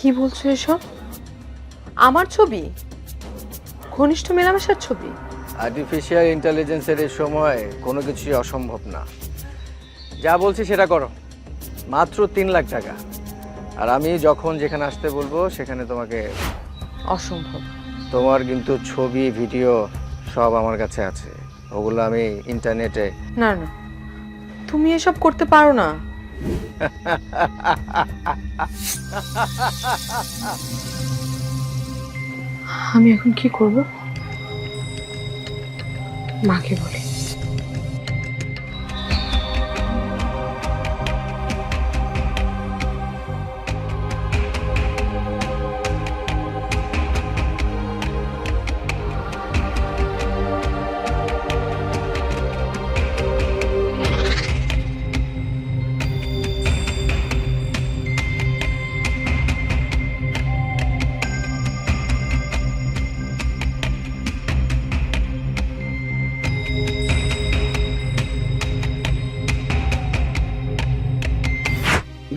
কি বলছো এসব? আমার ছবি? ঘনিষ্ঠ মেলামেশার ছবি? আর্টিফিশিয়াল ইন্টেলিজেন্সের এই সময় কোনো কিছুই অসম্ভব না। যা বলছি সেটা করো। মাত্র 3 লাখ টাকা। আর আমি যখন যেখানে আসতে বলবো সেখানে তোমাকে। অসম্ভব। তোমার কিন্তু ছবি ভিডিও সব আমার কাছে আছে, ওগুলো আমি ইন্টারনেটে। না না, তুমি এসব করতে পারো না। আমি এখন কি করব? মাকে বলি।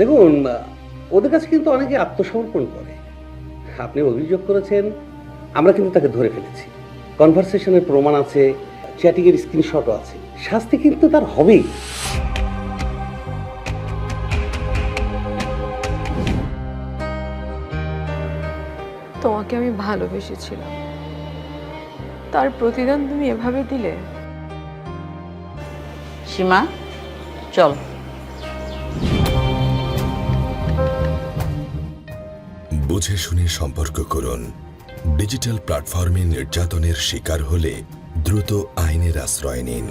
দেখুন, ওদের কাছে কিন্তু অনেকে আত্মসমর্পণ করে। আপনি অভিযোগ করেছেন, আমরা কিন্তু তাকে ধরে ফেলেছি। কনভারসেশনের প্রমাণ আছে, চ্যাটিংয়ের স্ক্রিনশটও আছে। শাস্তি কিন্তু তার হবেই। তোমাকে আমি ভালোবেসেছিলাম, তার প্রতিদান তুমি এভাবে দিলে? সীমা, চল। বুঝে শুনে সম্পর্ক করুন। ডিজিটাল প্ল্যাটফর্মে নির্যাতনের শিকার হলে দ্রুত আইনের আশ্রয় নিন।